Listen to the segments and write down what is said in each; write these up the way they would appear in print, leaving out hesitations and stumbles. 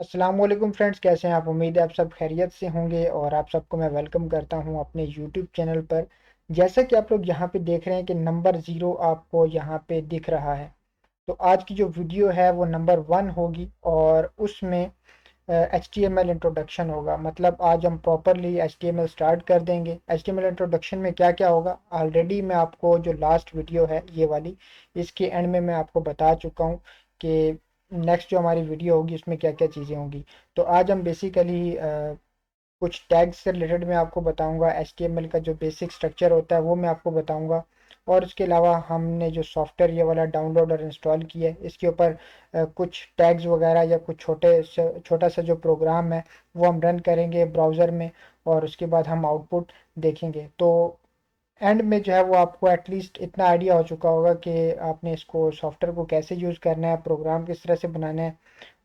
अस्सलाम वालेकुम फ्रेंड्स, कैसे हैं आप। उम्मीद है आप सब खैरियत से होंगे और आप सबको मैं वेलकम करता हूं अपने यूट्यूब चैनल पर। जैसा कि आप लोग यहां पे देख रहे हैं कि नंबर 0 आपको यहां पे दिख रहा है। तो आज की जो वीडियो है वो नंबर 1 होगी और उसमें HTML इंट्रोडक्शन होगा। मतलब आज हम प्रॉपरली HTML स्टार्ट कर देंगे। HTML इंट्रोडक्शन में क्या क्या होगा ऑलरेडी मैं आपको जो लास्ट वीडियो है ये वाली, इसके एंड में मैं आपको बता चुका हूँ कि नेक्स्ट जो हमारी वीडियो होगी उसमें क्या क्या चीज़ें होंगी। तो आज हम बेसिकली कुछ टैग्स से रिलेटेड मैं आपको बताऊंगा। HTML का जो बेसिक स्ट्रक्चर होता है वो मैं आपको बताऊंगा। और उसके अलावा हमने जो सॉफ्टवेयर ये वाला डाउनलोड और इंस्टॉल किया है इसके ऊपर कुछ टैग्स वगैरह या कुछ छोटा सा जो प्रोग्राम है वो हम रन करेंगे ब्राउज़र में। और उसके बाद हम आउटपुट देखेंगे। तो एंड में जो है वो आपको एटलीस्ट इतना आइडिया हो चुका होगा कि आपने इसको सॉफ्टवेयर को कैसे यूज़ करना है, प्रोग्राम किस तरह से बनाना है,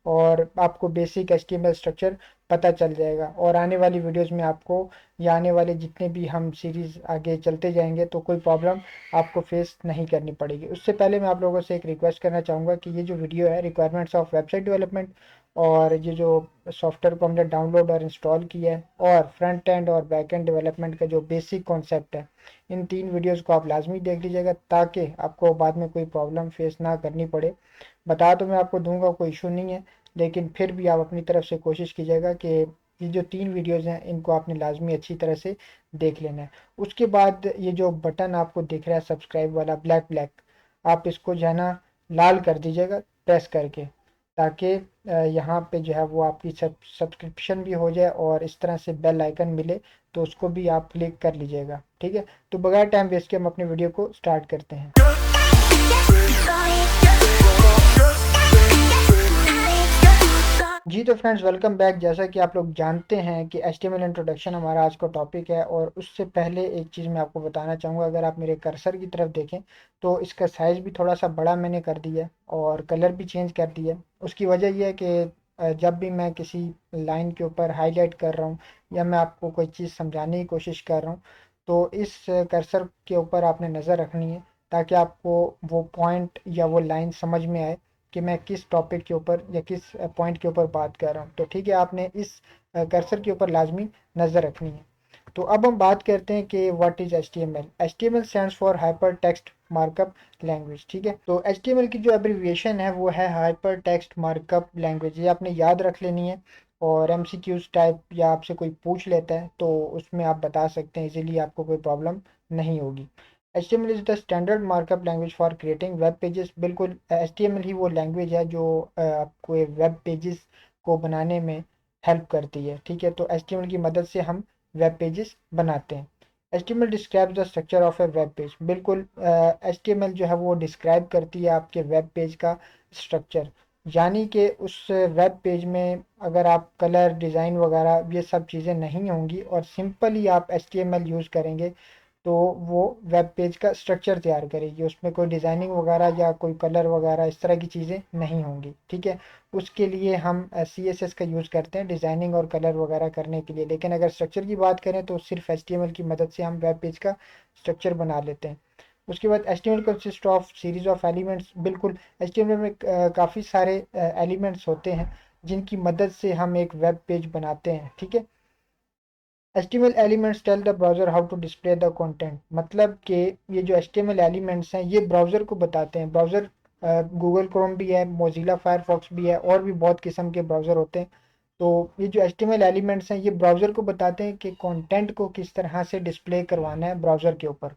और आपको बेसिक HTML स्ट्रक्चर पता चल जाएगा। और आने वाली वीडियोस में आपको या आने वाले जितने भी हम सीरीज़ आगे चलते जाएंगे तो कोई प्रॉब्लम आपको फेस नहीं करनी पड़ेगी। उससे पहले मैं आप लोगों से एक रिक्वेस्ट करना चाहूँगा कि ये जो वीडियो है रिक्वायरमेंट्स ऑफ वेबसाइट डेवलपमेंट और ये जो सॉफ्टवेयर को हमने डाउनलोड और इंस्टॉल किया है और फ्रंट एंड और बैक एंड डेवलपमेंट का जो बेसिक कॉन्सेप्ट है, इन 3 वीडियोस को आप लाजमी देख लीजिएगा ताकि आपको बाद में कोई प्रॉब्लम फेस ना करनी पड़े। बता तो मैं आपको दूंगा, कोई इशू नहीं है, लेकिन फिर भी आप अपनी तरफ से कोशिश कीजिएगा कि ये जो 3 वीडियोज़ हैं इनको आपने लाजमी अच्छी तरह से देख लेना है। उसके बाद ये जो बटन आपको दिख रहा है सब्सक्राइब वाला ब्लैक ब्लैक, आप इसको जो है ना लाल कर दीजिएगा प्रेस करके, ताकि यहाँ पे जो है वो आपकी सब्सक्रिप्शन भी हो जाए और इस तरह से बेल आइकन मिले तो उसको भी आप क्लिक कर लीजिएगा। ठीक है, तो बगैर टाइम वेस्ट के हम अपनी वीडियो को स्टार्ट करते हैं। जी तो फ्रेंड्स, वेलकम बैक। जैसा कि आप लोग जानते हैं कि HTML इंट्रोडक्शन हमारा आज का टॉपिक है। और उससे पहले एक चीज़ मैं आपको बताना चाहूँगा, अगर आप मेरे कर्सर की तरफ देखें तो इसका साइज़ भी थोड़ा सा बड़ा मैंने कर दिया है और कलर भी चेंज कर दिया है। उसकी वजह यह है कि जब भी मैं किसी लाइन के ऊपर हाईलाइट कर रहा हूँ या मैं आपको कोई चीज़ समझाने की कोशिश कर रहा हूँ तो इस कर्सर के ऊपर आपने नज़र रखनी है ताकि आपको वो पॉइंट या वो लाइन समझ में आए कि मैं किस टॉपिक के ऊपर या किस पॉइंट के ऊपर बात कर रहा हूँ। तो ठीक है, आपने इस कर्सर के ऊपर लाजमी नज़र रखनी है। तो अब हम बात करते हैं कि what is HTML। HTML stands for hyper text markup language. ठीक है, तो HTML की जो एब्रीविएशन है वो है हाइपर टेक्स्ट मार्कअप लैंग्वेज। ये आपने याद रख लेनी है। और MCQs टाइप या आपसे कोई पूछ लेता है तो उसमें आप बता सकते हैं इजीली, आपको कोई प्रॉब्लम नहीं होगी। HTML is the standard markup language for creating web pages. बिल्कुल HTML ही वो लैंग्वेज है जो आपको वेब पेजेस को बनाने में हेल्प करती है। ठीक है, तो HTML की मदद से हम वेब पेजेस बनाते हैं। HTML describes the structure of A web page. बिल्कुल HTML जो है वो डिस्क्राइब करती है आपके वेब पेज का स्ट्रक्चर। यानी कि उस वेब पेज में अगर आप कलर डिज़ाइन वगैरह ये सब चीज़ें नहीं होंगी और सिंपली आप HTML यूज़ करेंगे तो वो वेब पेज का स्ट्रक्चर तैयार करेगी। उसमें कोई डिज़ाइनिंग वगैरह या कोई कलर वगैरह इस तरह की चीज़ें नहीं होंगी। ठीक है, उसके लिए हम CSS का यूज़ करते हैं डिज़ाइनिंग और कलर वगैरह करने के लिए। लेकिन अगर स्ट्रक्चर की बात करें तो सिर्फ HTML की मदद से हम वेब पेज का स्ट्रक्चर बना लेते हैं। उसके बाद HTML consist of series of elements. बिल्कुल HTML में काफ़ी सारे एलिमेंट्स होते हैं जिनकी मदद से हम एक वेब पेज बनाते हैं। ठीक है, HTML elements tell the browser how to display the content। मतलब कि ये जो HTML elements हैं ये ब्राउज़र को बताते हैं। ब्राउज़र गूगल क्रोम भी है, मोजिला फायरफॉक्स भी है और भी बहुत किस्म के ब्राउज़र होते हैं। तो ये जो HTML elements हैं ये ब्राउज़र को बताते हैं कि कंटेंट को किस तरह से डिस्प्ले करवाना है ब्राउज़र के ऊपर।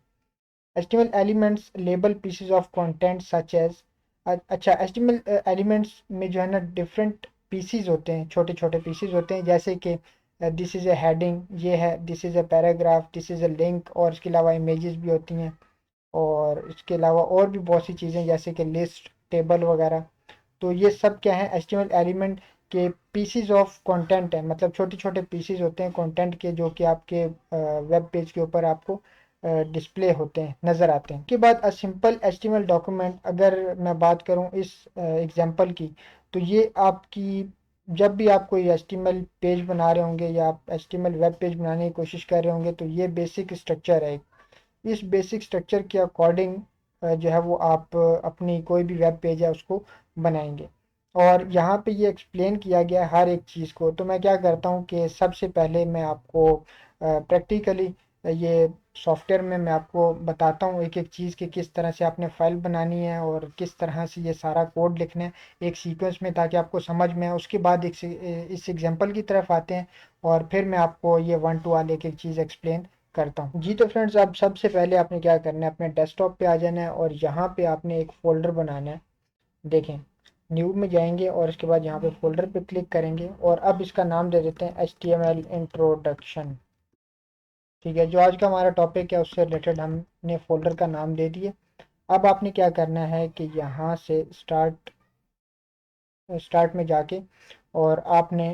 HTML elements label pieces of content such as अच्छा, HTML elements में जो है ना डिफरेंट पीसीज होते हैं, छोटे छोटे पीसीज होते हैं, जैसे कि दिस इज़ ए हेडिंग, ये है, this is a paragraph, this is a link, और इसके अलावा इमेजेस भी होती हैं। और इसके अलावा और भी बहुत सी चीज़ें जैसे कि लिस्ट, टेबल वगैरह। तो ये सब क्या है, HTML एलिमेंट के पीसीज ऑफ कंटेंट है। मतलब छोटे छोटे पीसीज होते हैं कंटेंट के जो कि आपके वेब पेज के ऊपर आपको डिस्प्ले होते हैं, नज़र आते हैं। उसके बाद अ सिंपल HTML डॉक्यूमेंट, अगर मैं बात करूं इस एग्जांपल की, तो ये आपकी जब भी आप कोई HTML पेज बना रहे होंगे या आप HTML वेब पेज बनाने की कोशिश कर रहे होंगे तो ये बेसिक स्ट्रक्चर है। इस बेसिक स्ट्रक्चर के अकॉर्डिंग जो है वो आप अपनी कोई भी वेब पेज है उसको बनाएंगे। और यहाँ पे ये एक्सप्लेन किया गया है हर एक चीज़ को। तो मैं क्या करता हूँ कि सबसे पहले मैं आपको प्रैक्टिकली ये सॉफ्टवेयर में मैं आपको बताता हूँ एक एक चीज़ कि किस तरह से आपने फाइल बनानी है और किस तरह से ये सारा कोड लिखना है एक सीक्वेंस में, ताकि आपको समझ में आए। उसके बाद इस एग्जांपल की तरफ आते हैं और फिर मैं आपको ये वन टू वाले एक एक चीज़ एक्सप्लेन करता हूँ। जी तो फ्रेंड्स, अब सबसे पहले आपने क्या करना है, अपने डेस्कटॉप पे आ जाना है और यहाँ पे आपने एक फ़ोल्डर बनाना है। देखें, न्यू में जाएंगे और इसके बाद यहाँ पे फ़ोल्डर पे क्लिक करेंगे और अब इसका नाम दे देते हैं HTML इंट्रोडक्शन। ठीक है, जो आज का हमारा टॉपिक है उससे रिलेटेड हमने फ़ोल्डर का नाम दे दिया। अब आपने क्या करना है कि यहाँ से स्टार्ट में जाके और आपने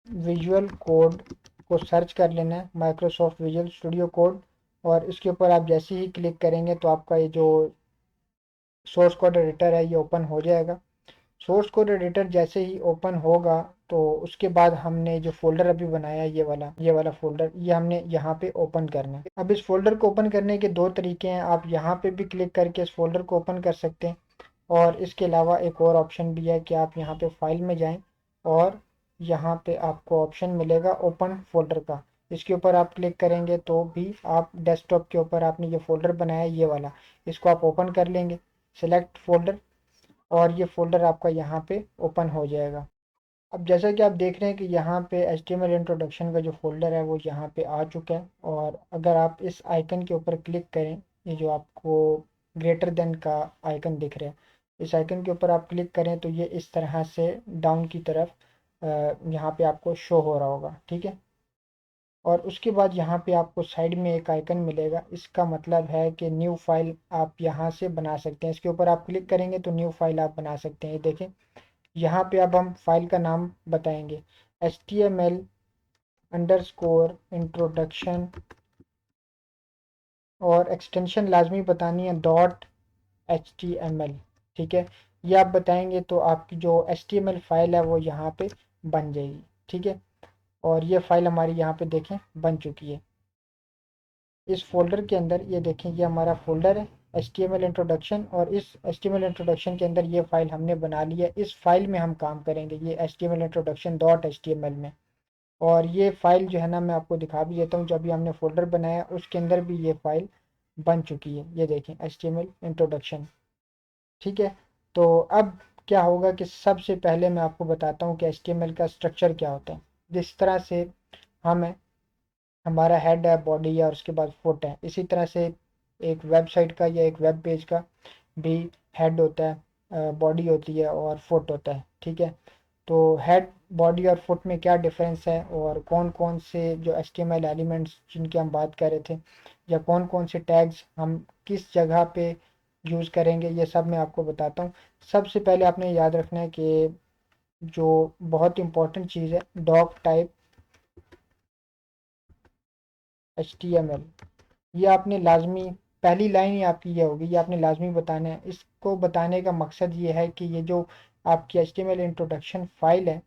विजुअल कोड को सर्च कर लेना है, माइक्रोसॉफ्ट विजुअल स्टूडियो कोड। और इसके ऊपर आप जैसे ही क्लिक करेंगे तो आपका ये जो सोर्स कोड एडिटर है ये ओपन हो जाएगा। सोर्स कोड एडिटर जैसे ही ओपन होगा तो उसके बाद हमने जो फोल्डर अभी बनाया है ये वाला फोल्डर, ये हमने यहाँ पे ओपन करना है। अब इस फोल्डर को ओपन करने के दो तरीके हैं, आप यहाँ पे भी क्लिक करके इस फोल्डर को ओपन कर सकते हैं और इसके अलावा एक और ऑप्शन भी है कि आप यहाँ पे फाइल में जाएं और यहाँ पे आपको ऑप्शन मिलेगा ओपन फोल्डर का। इसके ऊपर आप क्लिक करेंगे तो भी आप डेस्कटॉप के ऊपर आपने ये फोल्डर बनाया है ये वाला, इसको आप ओपन कर लेंगे, सेलेक्ट फोल्डर, और ये फ़ोल्डर आपका यहाँ पे ओपन हो जाएगा। अब जैसा कि आप देख रहे हैं कि यहाँ पे HTML इंट्रोडक्शन का जो फ़ोल्डर है वो यहाँ पे आ चुका है। और अगर आप इस आइकन के ऊपर क्लिक करें, ये जो आपको ग्रेटर देन का आइकन दिख रहा है, इस आइकन के ऊपर आप क्लिक करें तो ये इस तरह से डाउन की तरफ यहाँ पे आपको शो हो रहा होगा। ठीक है, और उसके बाद यहाँ पे आपको साइड में एक आइकन मिलेगा, इसका मतलब है कि न्यू फाइल आप यहाँ से बना सकते हैं। इसके ऊपर आप क्लिक करेंगे तो न्यू फाइल आप बना सकते हैं। ये देखें, यहाँ पे अब हम फाइल का नाम बताएंगे, HTML अंडरस्कोर इंट्रोडक्शन, और एक्सटेंशन लाजमी बतानी है .html। ठीक है, ये आप बताएंगे तो आपकी जो HTML फाइल है वो यहाँ पे बन जाएगी। ठीक है, और ये फाइल हमारी यहाँ पे देखें बन चुकी है। इस फोल्डर के अंदर ये देखें, ये हमारा फोल्डर है HTML इंट्रोडक्शन, और इस HTML इंट्रोडक्शन के अंदर ये फाइल हमने बना ली है। इस फाइल में हम काम करेंगे, ये HTML इंट्रोडक्शन .html में। और ये फाइल जो है ना, मैं आपको दिखा भी देता हूँ, जब भी हमने फोल्डर बनाया उसके अंदर भी ये फाइल बन चुकी है। ये देखें, HTML इंट्रोडक्शन। ठीक है, तो अब क्या होगा कि सबसे पहले मैं आपको बताता हूँ कि HTML का स्ट्रक्चर क्या होता है। जिस तरह से हमें हमारा हेड है, बॉडी है और उसके बाद फुट है, इसी तरह से एक वेबसाइट का या एक वेब पेज का भी हेड होता है, बॉडी होती है और फुट होता है। ठीक है, तो हेड, बॉडी और फुट में क्या डिफरेंस है और कौन कौन से जो HTML एलिमेंट्स जिनकी हम बात कर रहे थे, या कौन कौन से टैग्स हम किस जगह पे यूज़ करेंगे, ये सब मैं आपको बताता हूँ। सबसे पहले आपने याद रखना है कि जो बहुत इंपॉर्टेंट चीज़ है, डॉक टाइप HTML, ये आपने लाजमी, पहली लाइन ही आपकी ये होगी, ये आपने लाजमी बताना है। इसको बताने का मकसद ये है कि ये जो आपकी HTML इंट्रोडक्शन फाइल है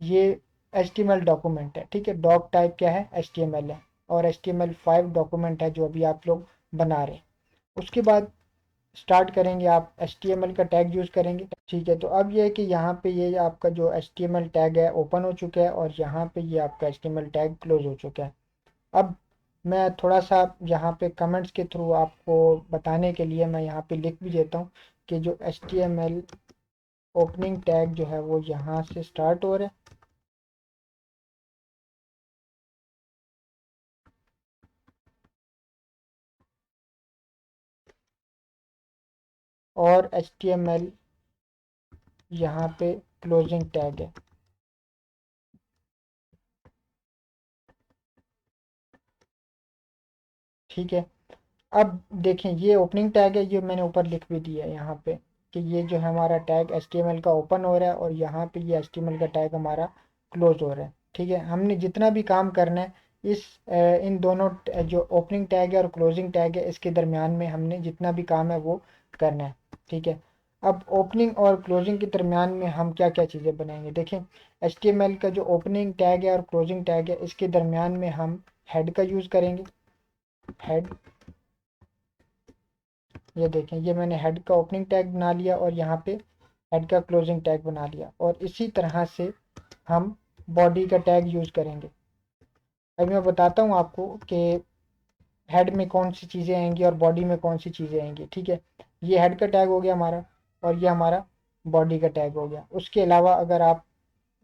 ये HTML डॉक्यूमेंट है। ठीक है, डॉक टाइप क्या है, HTML है, और HTML5 डॉक्यूमेंट है जो अभी आप लोग बना रहे हैं। उसके बाद स्टार्ट करेंगे, आप HTML का टैग यूज़ करेंगे। ठीक है, तो अब ये है कि यहाँ पे ये आपका जो HTML टैग है ओपन हो चुका है और यहाँ पे ये आपका HTML टैग क्लोज हो चुका है। अब मैं थोड़ा सा यहाँ पे कमेंट्स के थ्रू आपको बताने के लिए मैं यहाँ पे लिख भी देता हूँ कि जो HTML ओपनिंग टैग जो है वो यहाँ से स्टार्ट हो रहा है, और HTML यहाँ पे क्लोजिंग टैग है। ठीक है, अब देखें, ये ओपनिंग टैग है, ये मैंने ऊपर लिख भी दिया है यहाँ पे कि ये जो है हमारा टैग HTML का ओपन हो रहा है और यहाँ पे ये HTML का टैग हमारा क्लोज हो रहा है। ठीक है, हमने जितना भी काम करना है इस इन दोनों जो ओपनिंग टैग है और क्लोजिंग टैग है इसके दरमियान में हमने जितना भी काम है वो करना है। ठीक है, अब ओपनिंग और क्लोजिंग के दरमियान में हम क्या क्या चीज़ें बनाएंगे, देखें, HTML का जो ओपनिंग टैग है और क्लोजिंग टैग है इसके दरमियान में हम हेड का यूज़ करेंगे। हेड, ये देखें, ये मैंने हेड का ओपनिंग टैग बना लिया और यहाँ पे हेड का क्लोजिंग टैग बना लिया। और इसी तरह से हम बॉडी का टैग यूज़ करेंगे। अब मैं बताता हूँ आपको कि हेड में कौन सी चीज़ें आएंगी और बॉडी में कौन सी चीज़ें आएंगी। ठीक है, ये हेड का टैग हो गया हमारा, और ये हमारा बॉडी का टैग हो गया। उसके अलावा अगर आप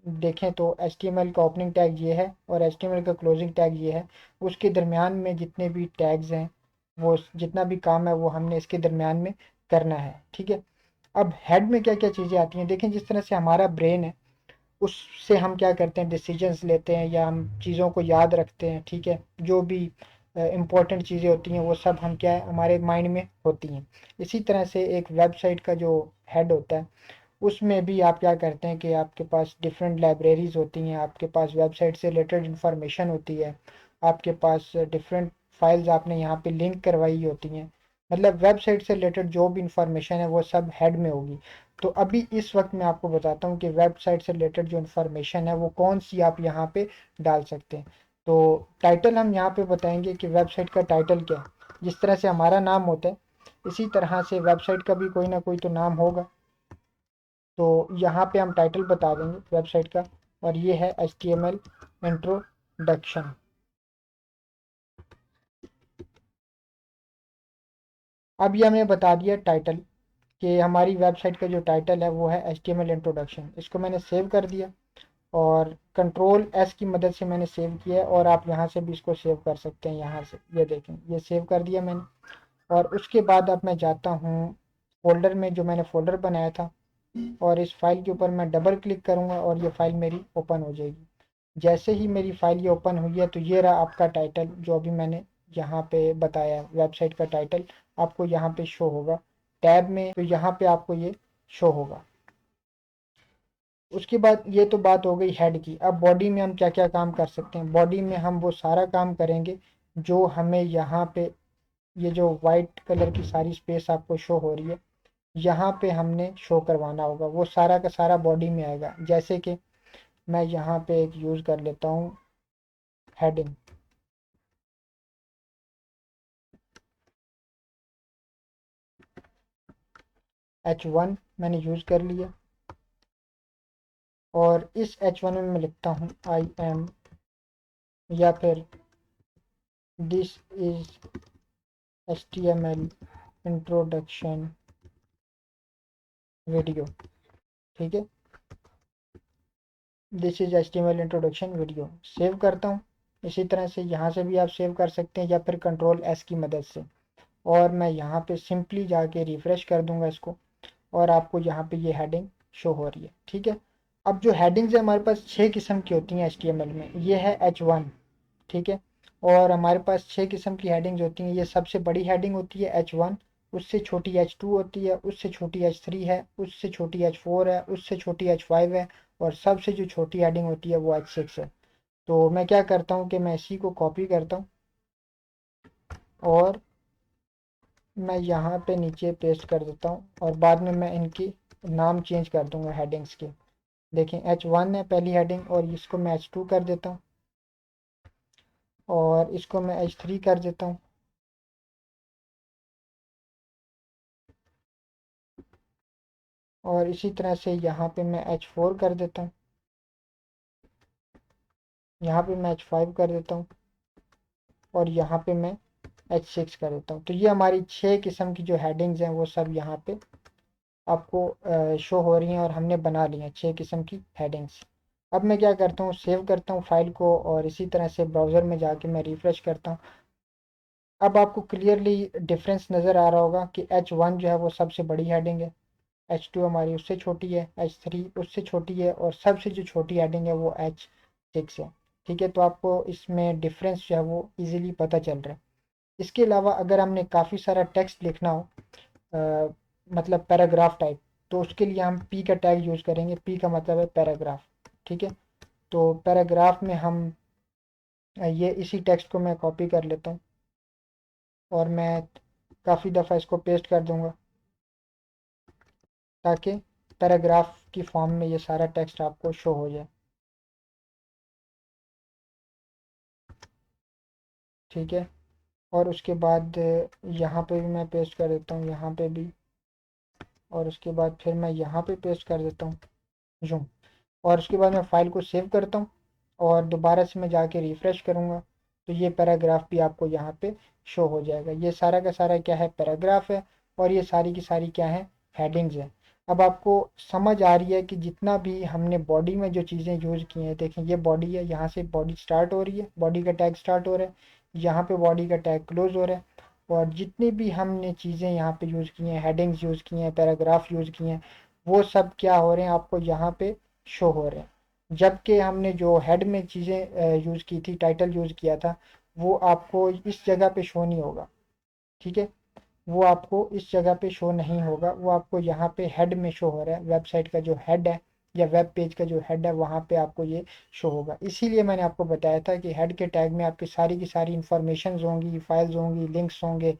देखें तो HTML का ओपनिंग टैग ये है और HTML का क्लोजिंग टैग ये है। उसके दरमियान में जितने भी टैग्स हैं, वो जितना भी काम है वो हमने इसके दरमियान में करना है। ठीक है, अब हेड में क्या क्या चीज़ें आती हैं देखें। जिस तरह से हमारा ब्रेन है, उससे हम क्या करते हैं, डिसीजंस लेते हैं या हम चीज़ों को याद रखते हैं। ठीक है, जो भी इम्पोर्टेंट चीज़ें होती हैं वो सब हम क्या है हमारे माइंड में होती हैं। इसी तरह से एक वेबसाइट का जो हेड होता है, उसमें भी आप क्या करते हैं कि आपके पास डिफरेंट लाइब्रेरीज होती हैं, आपके पास वेबसाइट से रिलेटेड इंफॉर्मेशन होती है, आपके पास डिफरेंट फाइल्स आपने यहाँ पे लिंक करवाई होती हैं। मतलब वेबसाइट से रिलेटेड जो भी इंफॉर्मेशन है वो सब हेड में होगी। तो अभी इस वक्त मैं आपको बताता हूँ कि वेबसाइट से रिलेटेड जो इन्फॉर्मेशन है वो कौन सी आप यहाँ पे डाल सकते हैं। तो टाइटल हम यहाँ पे बताएंगे कि वेबसाइट का टाइटल क्या है। जिस तरह से हमारा नाम होता है, इसी तरह से वेबसाइट का भी कोई ना कोई तो नाम होगा। तो यहाँ पे हम टाइटल बता देंगे वेबसाइट का, और ये है HTML इंट्रोडक्शन। अब ये हमने बता दिया टाइटल, कि हमारी वेबसाइट का जो टाइटल है वो है HTML इंट्रोडक्शन। इसको मैंने सेव कर दिया और Ctrl+S की मदद से मैंने सेव किया है, और आप यहाँ से भी इसको सेव कर सकते हैं। यहाँ से ये देखें, ये सेव कर दिया मैंने। और उसके बाद अब मैं जाता हूँ फोल्डर में, जो मैंने फोल्डर बनाया था, और इस फाइल के ऊपर मैं डबल क्लिक करूँगा और ये फाइल मेरी ओपन हो जाएगी। जैसे ही मेरी फाइल ये ओपन हुई है, तो ये रहा आपका टाइटल जो अभी मैंने यहाँ पे बताया। वेबसाइट का टाइटल आपको यहाँ पे शो होगा टैब में, तो यहाँ पे आपको ये शो होगा। उसके बाद ये तो बात हो गई हेड की। अब बॉडी में हम क्या क्या काम कर सकते हैं। बॉडी में हम वो सारा काम करेंगे जो हमें यहाँ पे, ये जो वाइट कलर की सारी स्पेस आपको शो हो रही है, यहाँ पे हमने शो करवाना होगा। वो सारा का सारा बॉडी में आएगा। जैसे कि मैं यहाँ पे एक यूज़ कर लेता हूँ हेडिंग। H1 मैंने यूज़ कर लिया, और इस H1 में मैं लिखता हूँ आई एम, या फिर this is HTML introduction video. ठीक है, this is HTML introduction video. Save करता हूँ। इसी तरह से यहाँ से भी आप सेव कर सकते हैं, या फिर Ctrl+S की मदद से। और मैं यहाँ पे सिंपली जाके रिफ्रेश कर दूंगा इसको, और आपको यहाँ पे ये हेडिंग शो हो रही है। ठीक है, अब जो हेडिंग्स है हमारे पास 6 किस्म की होती हैं HTML में। ये है H1। ठीक है, और हमारे पास 6 किस्म की हेडिंग्स होती हैं। ये सबसे बड़ी हेडिंग होती है H1, उससे छोटी H2 होती है, उससे छोटी H3 है, उससे छोटी H4 है, उससे छोटी H5 है, और सबसे जो छोटी हेडिंग होती है वो H6 है। तो मैं क्या करता हूँ कि मैं इसी को कॉपी करता हूँ, और मैं यहाँ पे नीचे पेस्ट कर देता हूँ, और बाद में मैं इनकी नाम चेंज कर दूंगा हेडिंग्स के। देखें, H1 है पहली हेडिंग, और इसको मैं H2 कर देता हूँ, और इसको मैं H3 कर देता हूँ, और इसी तरह से यहाँ पे मैं H4 कर देता हूँ, यहाँ पे मैं H5 कर देता हूँ, और यहाँ पे मैं H6 कर देता हूँ। तो ये हमारी 6 किस्म की जो हेडिंग्स हैं वो सब यहाँ पे आपको शो हो रही हैं, और हमने बना ली हैं 6 किस्म की हेडिंग्स। अब मैं क्या करता हूँ, सेव करता हूँ फाइल को, और इसी तरह से ब्राउज़र में जाके मैं रिफ़्रेश करता हूँ। अब आपको क्लियरली डिफरेंस नज़र आ रहा होगा कि H1 जो है वो सबसे बड़ी हेडिंग है, H2 हमारी उससे छोटी है, H3 उससे छोटी है, और सबसे जो छोटी हेडिंग है वो H6 है। ठीक है, तो आपको इसमें डिफरेंस जो है वो इजीली पता चल रहा है। इसके अलावा अगर हमने काफ़ी सारा टेक्स्ट लिखना हो, अ, मतलब पैराग्राफ टाइप, तो उसके लिए हम P का टैग यूज़ करेंगे। P का मतलब है पैराग्राफ। ठीक है, तो पैराग्राफ में हम ये इसी टेक्स्ट को मैं कॉपी कर लेता हूँ, और मैं काफ़ी दफ़ा इसको पेस्ट कर दूंगा, ताकि पैराग्राफ की फॉर्म में ये सारा टेक्स्ट आपको शो हो जाए। ठीक है, और उसके बाद यहाँ पे भी मैं पेस्ट कर देता हूँ, यहाँ पे भी, और उसके बाद फिर मैं यहाँ पे पेस्ट कर देता हूँ यूँ, और उसके बाद मैं फाइल को सेव करता हूँ और दोबारा से मैं जाके रिफ्रेश करूँगा तो ये पैराग्राफ भी आपको यहाँ पे शो हो जाएगा। ये सारा का सारा क्या है, पैराग्राफ है, और ये सारी की सारी क्या है, हेडिंग्स है। अब आपको समझ आ रही है कि जितना भी हमने बॉडी में जो चीज़ें यूज़ की हैं, देखें ये बॉडी है, यहाँ से बॉडी स्टार्ट हो रही है, बॉडी का टैग स्टार्ट हो रहा है, यहाँ पे बॉडी का टैग क्लोज हो रहा है, और जितनी भी हमने चीज़ें यहाँ पे यूज़ की हैं, हेडिंग्स यूज़ की हैं, पैराग्राफ यूज़ किए हैं, वो सब क्या हो रहे हैं, आपको यहाँ पे शो हो रहे हैं। जबकि हमने जो हेड में चीज़ें यूज़ की थी, टाइटल यूज़ किया था, वो आपको इस जगह पे शो नहीं होगा। ठीक है, वो आपको इस जगह पे शो नहीं होगा, वो आपको यहाँ पे हेड में शो हो रहा है। वेबसाइट का जो हेड है या वेब पेज का जो हेड है, वहाँ पे आपको ये शो होगा। इसीलिए मैंने आपको बताया था कि हेड के टैग में आपकी सारी की सारी इंफॉर्मेशन होंगी, फाइल्स होंगी, लिंक्स होंगे,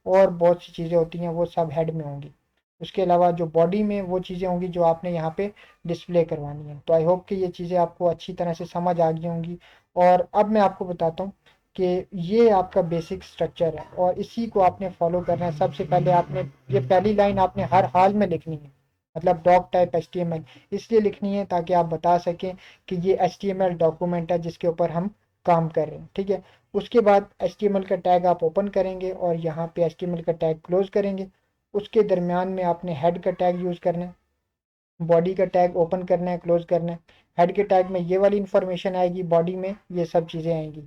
और बहुत सी चीज़ें होती हैं, वो सब हेड में होंगी। उसके अलावा जो बॉडी में वो चीज़ें होंगी जो आपने यहाँ पे डिस्प्ले करवानी है। तो आई होप कि ये चीज़ें आपको अच्छी तरह से समझ आ गई होंगी। और अब मैं आपको बताता हूँ कि ये आपका बेसिक स्ट्रक्चर है और इसी को आपने फॉलो करना है। सबसे पहले आपने ये पहली लाइन आपने हर हाल में लिखनी है, मतलब डॉक टाइप HTML इसलिए लिखनी है ताकि आप बता सकें कि ये HTML डॉक्यूमेंट है जिसके ऊपर हम काम कर रहे हैं। ठीक है, उसके बाद HTML का टैग आप ओपन करेंगे और यहाँ पे HTML का टैग क्लोज करेंगे। उसके दरमियान में आपने हेड का टैग यूज़ करना है, बॉडी का टैग ओपन करना है, क्लोज करना है। हेड के टैग में ये वाली इंफॉर्मेशन आएगी, बॉडी में ये सब चीज़ें आएंगी।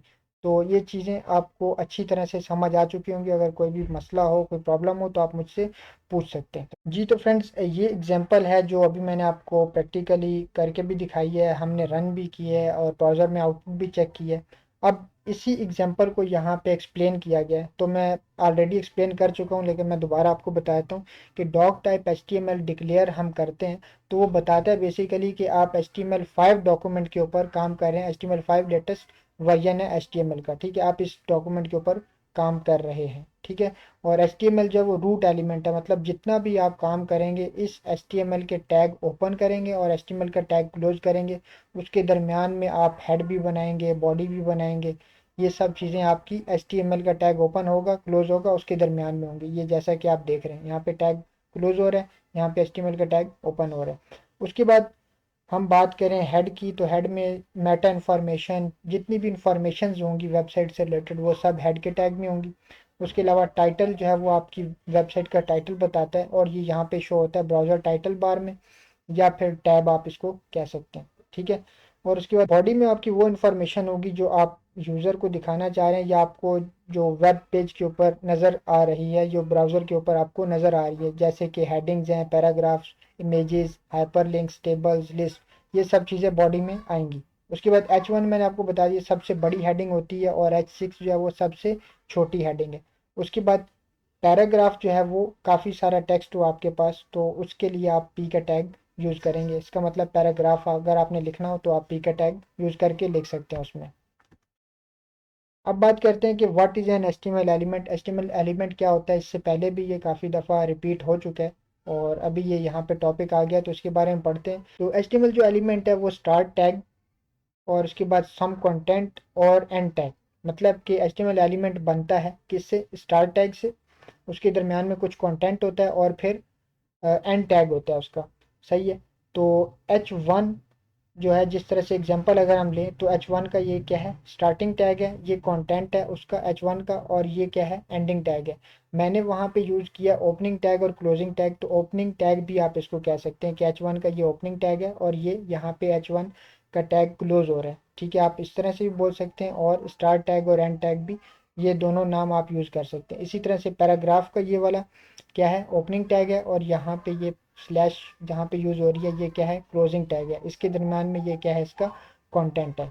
तो ये चीज़ें आपको अच्छी तरह से समझ आ चुकी होंगी। अगर कोई भी मसला हो, कोई प्रॉब्लम हो, तो आप मुझसे पूछ सकते हैं। जी तो फ्रेंड्स, ये एग्जांपल है जो अभी मैंने आपको प्रैक्टिकली करके भी दिखाई है, हमने रन भी की है और ब्राउज़र में आउटपुट भी चेक की है। अब इसी एग्जांपल को यहाँ पे एक्सप्लेन किया गया है, तो मैं ऑलरेडी एक्सप्लेन कर चुका हूँ, लेकिन मैं दोबारा आपको बताता हूँ कि डॉक टाइप HTML डिक्लेयर हम करते हैं। तो वो बताता है बेसिकली कि आप HTML5 डॉक्यूमेंट के ऊपर काम कर रहे हैं। HTML5 लेटेस्ट वर्जन है HTML का। ठीक है, आप इस डॉक्यूमेंट के ऊपर काम कर रहे हैं। ठीक है, और HTML जो है वो रूट एलिमेंट है, मतलब जितना भी आप काम करेंगे इस HTML के टैग ओपन करेंगे और HTML का टैग क्लोज करेंगे। उसके दरमियान में आप हेड भी बनाएंगे, बॉडी भी बनाएंगे। ये सब चीज़ें आपकी HTML का टैग ओपन होगा, क्लोज होगा, उसके दरमियान में होंगी। ये जैसा कि आप देख रहे हैं, यहाँ पे टैग क्लोज हो रहा है, यहाँ पे HTML का टैग ओपन हो रहा है। उसके बाद हम बात करें हेड की, तो हेड में मेटा इन्फॉर्मेशन, जितनी भी इंफॉर्मेशन होंगी वेबसाइट से रिलेटेड, वो सब हेड के टैग में होंगी। उसके अलावा टाइटल जो है वो आपकी वेबसाइट का टाइटल बताता है और ये यहाँ पे शो होता है ब्राउज़र टाइटल बार में, या फिर टैब आप इसको कह सकते हैं। ठीक है, और उसके बाद बॉडी में आपकी वो इन्फॉर्मेशन होगी जो आप यूज़र को दिखाना चाह रहे हैं, या आपको जो वेब पेज के ऊपर नज़र आ रही है, जो ब्राउज़र के ऊपर आपको नज़र आ रही है, जैसे कि हेडिंग्स हैं, paragraphs, images, hyperlinks, tables, list, ये सब चीज़ें बॉडी में आएंगी। उसके बाद H1 मैंने आपको बता दिया सबसे बड़ी हेडिंग होती है, और H6 जो है वो सबसे छोटी हेडिंग है। उसके बाद पैराग्राफ जो है वो काफ़ी सारा टेक्स्ट हो आपके पास, तो उसके लिए आप पी का टैग यूज़ करेंगे। इसका मतलब पैराग्राफ अगर आपने लिखना हो तो आप पी का टैग यूज़ करके लिख सकते हैं उसमें। अब बात करते हैं कि what is an HTML element. HTML element क्या होता है, इससे पहले भी ये काफ़ी दफ़ा रिपीट हो चुका है और अभी ये यहाँ पे टॉपिक आ गया तो इसके बारे में पढ़ते हैं। तो HTML जो एलिमेंट है वो स्टार्ट टैग, और उसके बाद सम कंटेंट और एंड टैग। मतलब कि HTML एलिमेंट बनता है किससे, स्टार्ट टैग से, उसके दरमियान में कुछ कंटेंट होता है और फिर एंड टैग होता है उसका। सही है, तो H1 जो है, जिस तरह से एग्जांपल अगर हम लें तो H1 का ये क्या है, स्टार्टिंग टैग है, ये कंटेंट है उसका H1 का, और ये क्या है, एंडिंग टैग है। मैंने वहाँ पे यूज़ किया ओपनिंग टैग और क्लोजिंग टैग, तो ओपनिंग टैग भी आप इसको कह सकते हैं कि H1 का ये ओपनिंग टैग है और ये यहाँ पे H1 का टैग क्लोज हो रहा है। ठीक है, आप इस तरह से भी बोल सकते हैं, और स्टार्ट टैग और एंड टैग भी, ये दोनों नाम आप यूज़ कर सकते हैं। इसी तरह से पैराग्राफ का ये वाला क्या है, ओपनिंग टैग है, और यहाँ पे ये स्लैश जहाँ पे यूज़ हो रही है ये क्या है, क्लोजिंग टैग है। इसके दरम्यान में ये क्या है, इसका कंटेंट है।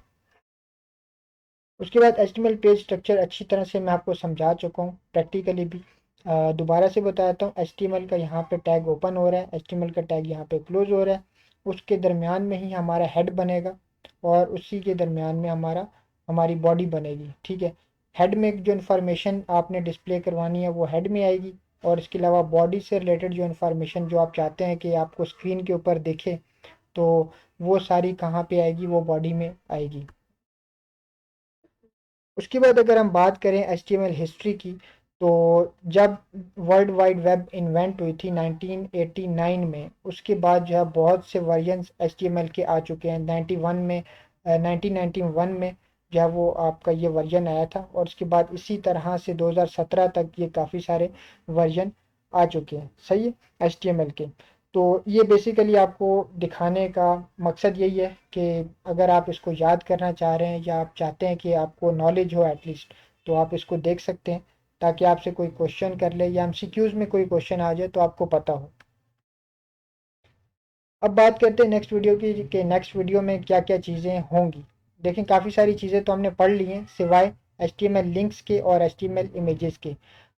उसके बाद HTML पेज स्ट्रक्चर अच्छी तरह से मैं आपको समझा चुका हूँ प्रैक्टिकली भी। दोबारा से बताता हूँ, HTML का यहाँ पे टैग ओपन हो रहा है, HTML का टैग यहाँ पे क्लोज हो रहा है। उसके दरमियान में ही हमारा हेड बनेगा, और उसी के दरमियान में हमारी बॉडी बनेगी। ठीक है, हेड में जो इन्फॉर्मेशन आपने डिस्प्ले करवानी है वो हेड में आएगी, और इसके अलावा बॉडी से रिलेटेड जो इन्फॉर्मेशन जो आप चाहते हैं कि आपको स्क्रीन के ऊपर दिखे, तो वो सारी कहाँ पे आएगी, वो बॉडी में आएगी। उसके बाद अगर हम बात करें HTML हिस्ट्री की, तो जब वर्ल्ड वाइड वेब इन्वेंट हुई थी 1989 में, उसके बाद जो है बहुत से वर्जन्स HTML के आ चुके हैं। 91 में 1991 में जो है वो आपका ये वर्जन आया था, और उसके बाद इसी तरह से 2017 तक ये काफ़ी सारे वर्जन आ चुके हैं, सही है, HTML के। तो ये बेसिकली आपको दिखाने का मकसद यही है कि अगर आप इसको याद करना चाह रहे हैं या आप चाहते हैं कि आपको नॉलेज हो एटलीस्ट, तो आप इसको देख सकते हैं, ताकि आपसे कोई क्वेश्चन कर ले या एमसीक्यूज में कोई क्वेश्चन आ जाए तो आपको पता हो। अब बात करते हैं नेक्स्ट वीडियो की, कि नेक्स्ट वीडियो में क्या क्या चीज़ें होंगी। देखें, काफ़ी सारी चीज़ें तो हमने पढ़ ली हैं सिवाय HTML लिंक्स के और HTML इमेजेस के।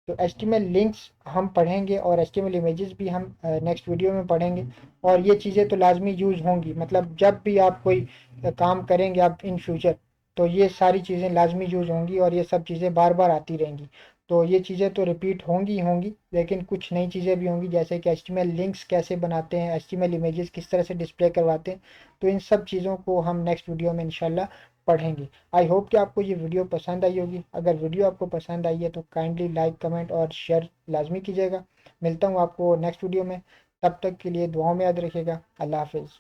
तो HTML लिंक्स हम पढ़ेंगे और HTML इमेजेस भी हम नेक्स्ट वीडियो में पढ़ेंगे। और ये चीज़ें तो लाजमी यूज़ होंगी, मतलब जब भी आप कोई काम करेंगे आप इन फ्यूचर, तो ये सारी चीज़ें लाजमी यूज़ होंगी और ये सब चीज़ें बार बार आती रहेंगी। तो ये चीज़ें तो रिपीट होंगी ही होंगी, लेकिन कुछ नई चीज़ें भी होंगी, जैसे कि HTML लिंक्स कैसे बनाते हैं, HTML इमेजेस किस तरह से डिस्प्ले करवाते हैं। तो इन सब चीज़ों को हम नेक्स्ट वीडियो में इंशाल्लाह पढ़ेंगे। आई होप कि आपको ये वीडियो पसंद आई होगी। अगर वीडियो आपको पसंद आई है तो काइंडली लाइक, कमेंट और शेयर लाजमी कीजिएगा। मिलता हूँ आपको नेक्स्ट वीडियो में, तब तक के लिए दुआओं में याद रखिएगा। अल्लाह हाफिज़।